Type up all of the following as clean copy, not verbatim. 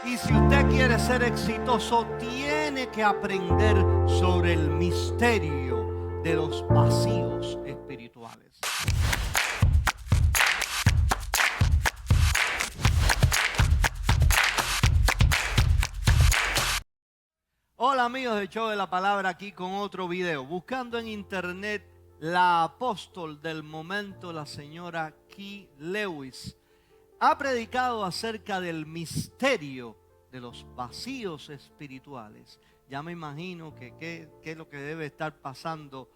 Y si usted quiere ser exitoso, tiene que aprender sobre el misterio de los vacíos espirituales. Hola amigos del Show de la Palabra, aquí con otro video. Buscando en internet, la apóstol del momento, la señora Key Lewis, ha predicado acerca del misterio de los vacíos espirituales. Ya me imagino que qué es lo que debe estar pasando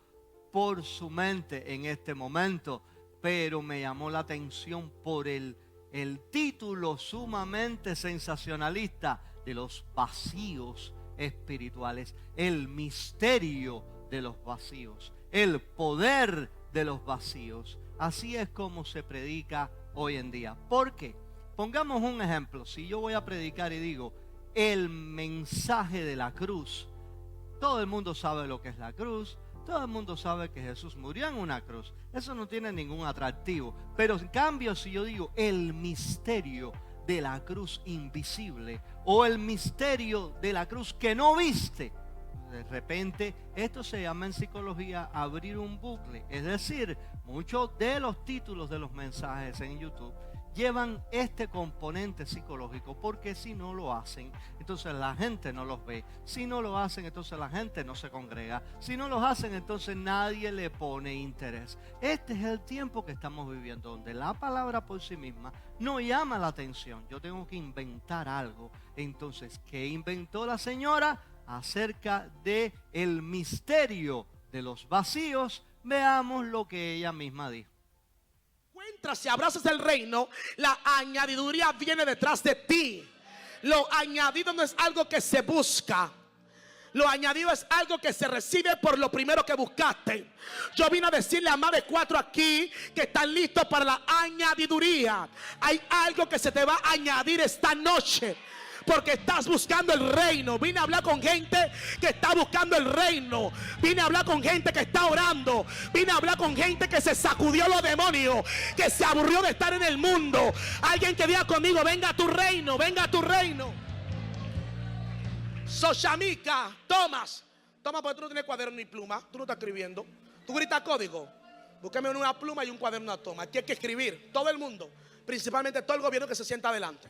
por su mente en este momento, pero me llamó la atención por el título sumamente sensacionalista de los vacíos espirituales, el misterio de los vacíos, el poder de los vacíos. Así es como se predica hoy en día. ¿Por qué? Pongamos un ejemplo. Si yo voy a predicar y digo el mensaje de la cruz, todo el mundo sabe lo que es la cruz, todo el mundo sabe que Jesús murió en una cruz. Eso no tiene ningún atractivo. Pero en cambio, si yo digo el misterio de la cruz invisible o el misterio de la cruz que no viste, de repente esto se llama en psicología abrir un bucle. Es decir, muchos de los títulos de los mensajes en YouTube llevan este componente psicológico, porque si no lo hacen, entonces la gente no los ve. Si no lo hacen, entonces la gente no se congrega. Si no los hacen, entonces nadie le pone interés. Este es el tiempo que estamos viviendo, donde la palabra por sí misma no llama la atención. Yo tengo que inventar algo. Entonces, ¿qué inventó la señora acerca de el misterio de los vacíos? Veamos lo que ella misma dijo. Si abrazas el reino, la añadiduría viene detrás de ti. Lo añadido no es algo que se busca. Lo añadido es algo que se recibe por lo primero que buscaste. Yo vine a decirle a más de 4 aquí que están listos para la añadiduría. Hay algo que se te va a añadir esta noche, porque estás buscando el reino. Vine a hablar con gente que está buscando el reino. Vine a hablar con gente que está orando. Vine a hablar con gente que se sacudió los demonios, que se aburrió de estar en el mundo. Alguien que diga conmigo: venga a tu reino, venga a tu reino. Xochamica, Tomás, porque tú no tienes cuaderno ni pluma. Tú no estás escribiendo. Tú gritas código. Búscame una pluma y un cuaderno, una toma. Aquí hay que escribir, todo el mundo, principalmente todo el gobierno que se sienta adelante.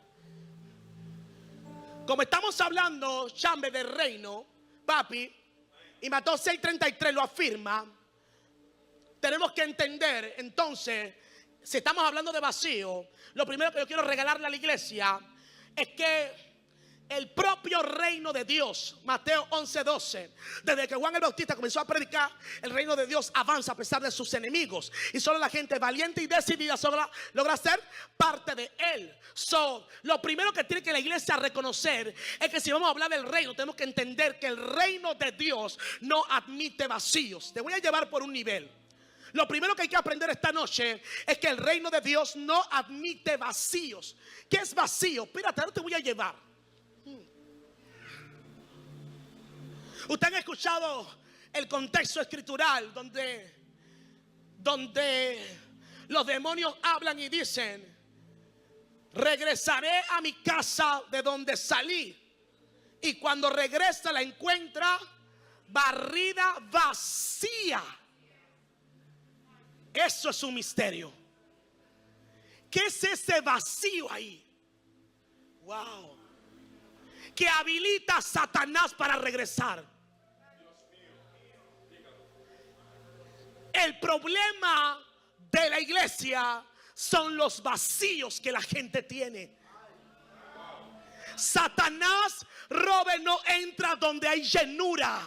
Como estamos hablando, chambe, del reino, papi, y Mateo 6:33 lo afirma, tenemos que entender, entonces, si estamos hablando de vacío, lo primero que yo quiero regalarle a la iglesia es que el propio reino de Dios, Mateo 11:12, desde que Juan el Bautista comenzó a predicar, el reino de Dios avanza a pesar de sus enemigos, y solo la gente valiente y decidida logra ser parte de él. Lo primero que tiene que la iglesia reconocer es que si vamos a hablar del reino, tenemos que entender que el reino de Dios no admite vacíos. Te voy a llevar por un nivel. Lo primero que hay que aprender esta noche es que el reino de Dios no admite vacíos. ¿Qué es vacío? Espérate, ahora te voy a llevar. Ustedes han escuchado el contexto escritural donde los demonios hablan y dicen: regresaré a mi casa de donde salí, y cuando regresa la encuentra barrida, vacía. Eso es un misterio. ¿Qué es ese vacío ahí? Wow. Que habilita a Satanás para regresar. El problema de la iglesia son los vacíos que la gente tiene. Satanás, Robert, no entra donde hay llenura.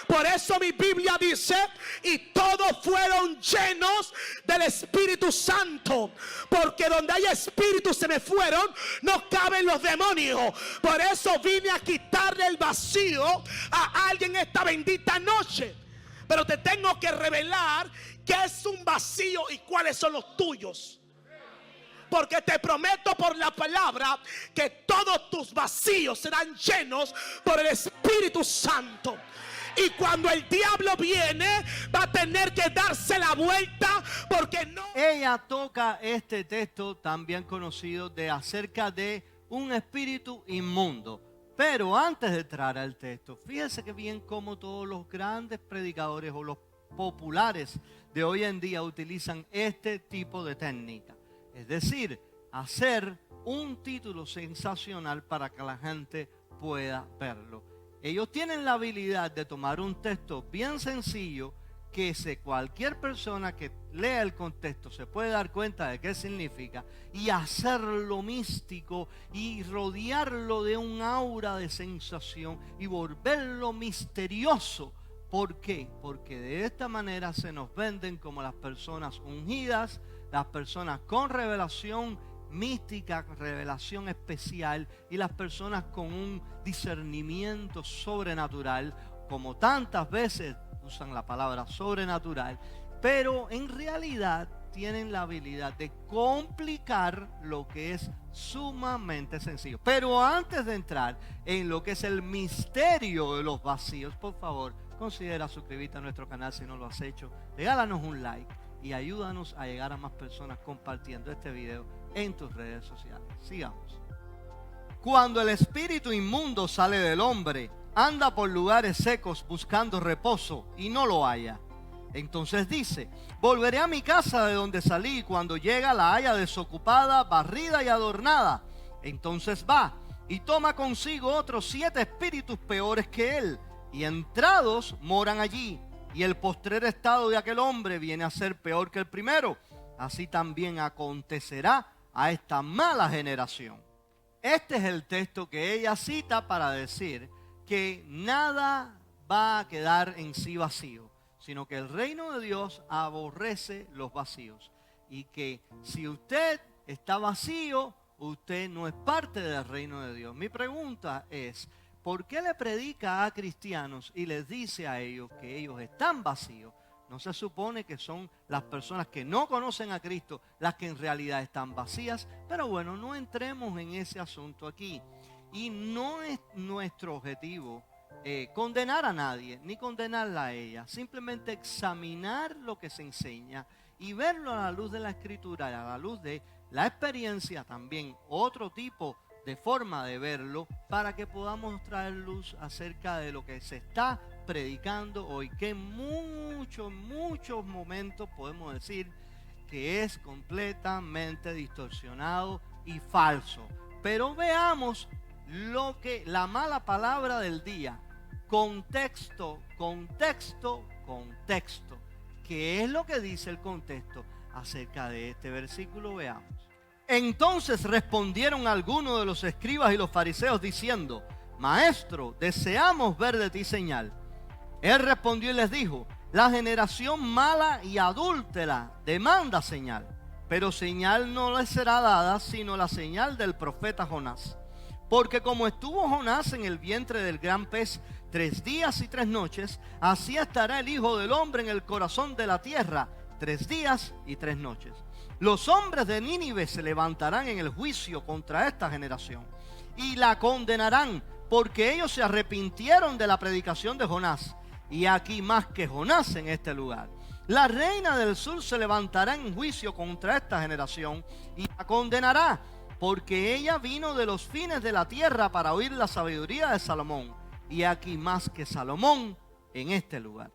Por eso mi Biblia dice: y todos fueron llenos del Espíritu Santo, porque donde hay espíritus se me fueron, no caben los demonios. Por eso vine a quitarle el vacío a alguien esta bendita noche. Pero te tengo que revelar qué es un vacío y cuáles son los tuyos. Porque te prometo por la palabra que todos tus vacíos serán llenos por el Espíritu Santo. Y cuando el diablo viene, va a tener que darse la vuelta, porque no. Ella toca este texto también conocido de acerca de un espíritu inmundo. Pero antes de entrar al texto, fíjese que bien como todos los grandes predicadores o los populares de hoy en día utilizan este tipo de técnica. Es decir, hacer un título sensacional para que la gente pueda verlo. Ellos tienen la habilidad de tomar un texto bien sencillo que cualquier persona que lea el contexto se puede dar cuenta de qué significa y hacerlo místico y rodearlo de un aura de sensación y volverlo misterioso. ¿Por qué? Porque de esta manera se nos venden como las personas ungidas, las personas con revelación mística, revelación especial y las personas con un discernimiento sobrenatural, como tantas veces usan la palabra sobrenatural, pero en realidad tienen la habilidad de complicar lo que es sumamente sencillo. Pero antes de entrar en lo que es el misterio de los vacíos, por favor, considera suscribirte a nuestro canal si no lo has hecho. Regálanos un like y ayúdanos a llegar a más personas compartiendo este video en tus redes sociales. Sigamos. Cuando el espíritu inmundo sale del hombre, anda por lugares secos buscando reposo y no lo halla. Entonces dice: volveré a mi casa de donde salí, y cuando llega la halla desocupada, barrida y adornada. Entonces va y toma consigo otros 7 espíritus peores que él, y entrados moran allí. Y el postrer estado de aquel hombre viene a ser peor que el primero. Así también acontecerá a esta mala generación. Este es el texto que ella cita para decir que nada va a quedar en sí vacío, sino que el reino de Dios aborrece los vacíos. Y que si usted está vacío, usted no es parte del reino de Dios. Mi pregunta es: ¿por qué le predica a cristianos y les dice a ellos que ellos están vacíos? ¿No se supone que son las personas que no conocen a Cristo las que en realidad están vacías? Pero bueno, no entremos en ese asunto aquí. Y no es nuestro objetivo condenar a nadie, ni condenarla a ella. Simplemente examinar lo que se enseña y verlo a la luz de la Escritura, a la luz de la experiencia también, otro tipo de forma de verlo, para que podamos traer luz acerca de lo que se está predicando hoy, que en muchos momentos podemos decir que es completamente distorsionado y falso. Pero veamos lo que la mala palabra del día: contexto. ¿Qué es lo que dice el contexto acerca de este versículo? Veamos. Entonces respondieron algunos de los escribas y los fariseos diciendo: Maestro, deseamos ver de ti señal. Él respondió y les dijo: la generación mala y adúltera demanda señal, pero señal no les será dada sino la señal del profeta Jonás. Porque como estuvo Jonás en el vientre del gran pez 3 días y 3 noches, así estará el Hijo del Hombre en el corazón de la tierra 3 días y 3 noches. Los hombres de Nínive se levantarán en el juicio contra esta generación y la condenarán, porque ellos se arrepintieron de la predicación de Jonás. Y aquí más que Jonás en este lugar. La reina del sur se levantará en juicio contra esta generación y la condenará, porque ella vino de los fines de la tierra para oír la sabiduría de Salomón. Y aquí más que Salomón en este lugar.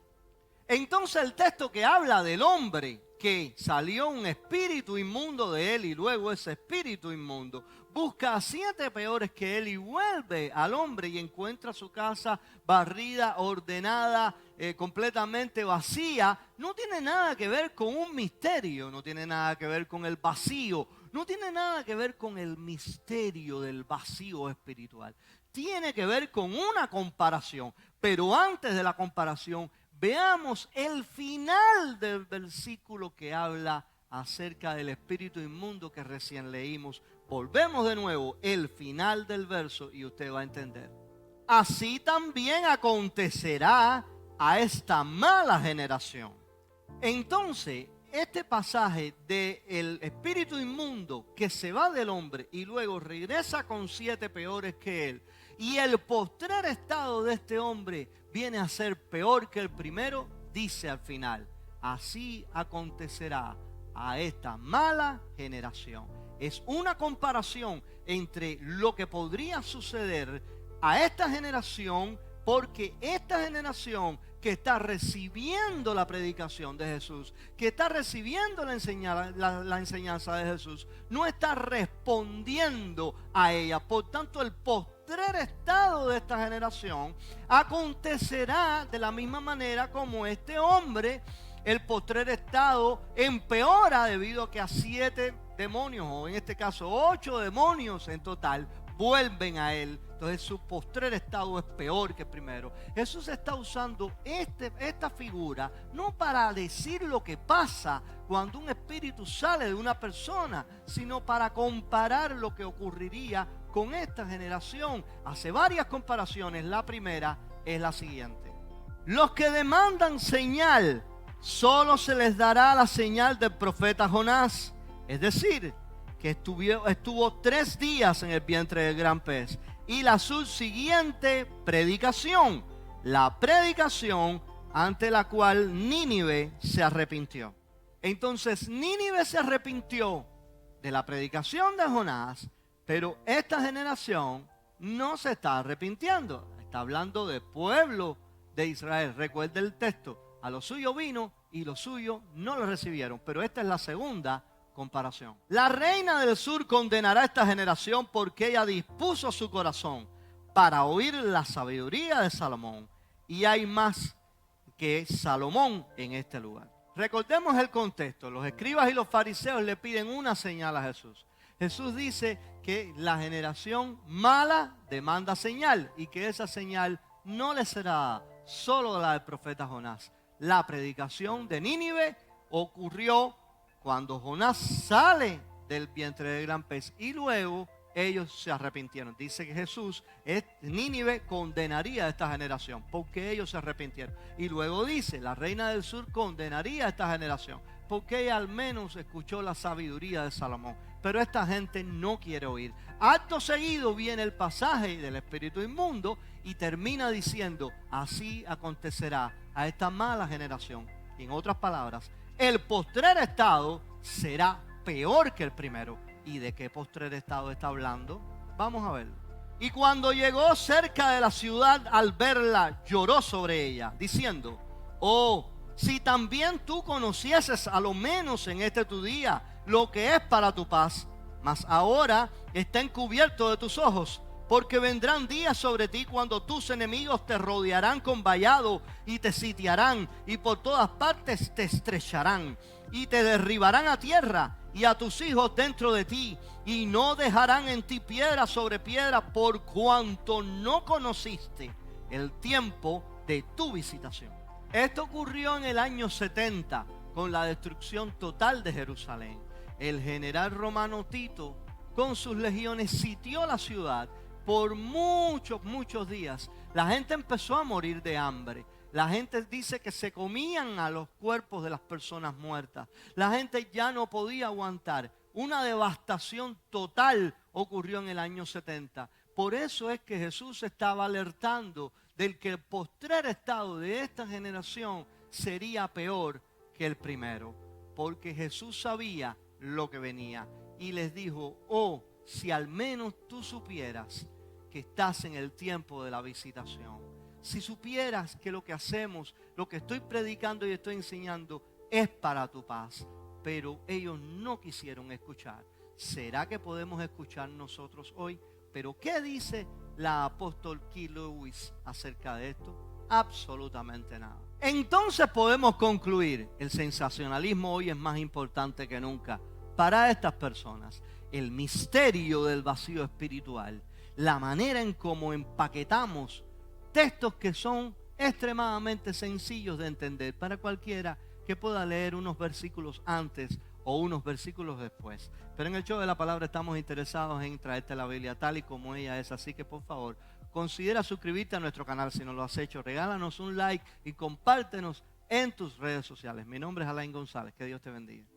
Entonces el texto que habla del hombre que salió un espíritu inmundo de él y luego ese espíritu inmundo busca a 7 peores que él y vuelve al hombre y encuentra su casa barrida, ordenada, completamente vacía, no tiene nada que ver con un misterio, no tiene nada que ver con el vacío, no tiene nada que ver con el misterio del vacío espiritual. Tiene que ver con una comparación, pero antes de la comparación, veamos el final del versículo que habla acerca del espíritu inmundo que recién leímos. Volvemos de nuevo, el final del verso, y usted va a entender. Así también acontecerá a esta mala generación. Entonces, este pasaje del espíritu inmundo que se va del hombre y luego regresa con 7 peores que él, y el postrer estado de este hombre viene a ser peor que el primero, dice al final: así acontecerá a esta mala generación. es una comparación entre lo que podría suceder a esta generación, porque esta generación que está recibiendo la predicación de Jesús, que está recibiendo la enseñanza de Jesús, no está respondiendo a ella. Por tanto, el postrer estado de esta generación acontecerá de la misma manera como este hombre. El postrer estado empeora debido a que a 7 demonios, o en este caso 8 demonios en total, vuelven a él. Entonces su postrer estado es peor que el primero. Jesús está usando esta figura no para decir lo que pasa cuando un espíritu sale de una persona, sino para comparar lo que ocurriría con esta generación. Hace varias comparaciones. La primera es la siguiente: los que demandan señal, solo se les dará la señal del profeta Jonás. Es decir, que estuvo 3 días en el vientre del gran pez. Y la subsiguiente predicación, la predicación ante la cual Nínive se arrepintió. Entonces Nínive se arrepintió de la predicación de Jonás, pero esta generación no se está arrepintiendo. Está hablando del pueblo de Israel. Recuerde el texto: a lo suyo vino y lo suyo no lo recibieron. Pero esta es la segunda comparación. La reina del sur condenará a esta generación porque ella dispuso su corazón para oír la sabiduría de Salomón, y hay más que Salomón en este lugar. Recordemos el contexto. Los escribas y los fariseos le piden una señal a Jesús. Jesús dice que la generación mala demanda señal, y que esa señal no le será solo la del profeta Jonás. La predicación de Nínive ocurrió cuando Jonás sale del vientre del gran pez, y luego ellos se arrepintieron. Dice que Jesús, Nínive condenaría a esta generación porque ellos se arrepintieron. Y luego dice, la reina del sur condenaría a esta generación porque ella al menos escuchó la sabiduría de Salomón. Pero esta gente no quiere oír. Acto seguido viene el pasaje del espíritu inmundo y termina diciendo: así acontecerá a esta mala generación. Y en otras palabras, el postrer estado será peor que el primero. ¿Y de qué postrer estado está hablando? Vamos a verlo. Y cuando llegó cerca de la ciudad, al verla, lloró sobre ella, diciendo: oh, si también tú conocieses a lo menos en este tu día lo que es para tu paz, mas ahora está encubierto de tus ojos. Porque vendrán días sobre ti cuando tus enemigos te rodearán con vallado y te sitiarán, y por todas partes te estrecharán y te derribarán a tierra y a tus hijos dentro de ti, y no dejarán en ti piedra sobre piedra, por cuanto no conociste el tiempo de tu visitación. Esto ocurrió en el año 70 con la destrucción total de Jerusalén. El general romano Tito con sus legiones sitió la ciudad por muchos días. La gente empezó a morir de hambre. La gente dice que se comían a los cuerpos de las personas muertas. La gente ya no podía aguantar. Una devastación total ocurrió en el año 70. Por eso es que Jesús estaba alertando del que el postrer estado de esta generación sería peor que el primero. Porque Jesús sabía lo que venía y les dijo: oh, si al menos tú supieras que estás en el tiempo de la visitación. Si supieras que lo que hacemos, lo que estoy predicando y estoy enseñando es para tu paz. Pero ellos no quisieron escuchar. ¿Será que podemos escuchar nosotros hoy? Pero ¿qué dice la apóstol Key Lewis acerca de esto? Absolutamente nada. Entonces podemos concluir: el sensacionalismo hoy es más importante que nunca para estas personas. El misterio del vacío espiritual, la manera en cómo empaquetamos textos que son extremadamente sencillos de entender para cualquiera que pueda leer unos versículos antes o unos versículos después. Pero en el show de la palabra estamos interesados en traerte la Biblia tal y como ella es. Así que por favor, considera suscribirte a nuestro canal si no lo has hecho. Regálanos un like y compártenos en tus redes sociales. Mi nombre es Alain González. Que Dios te bendiga.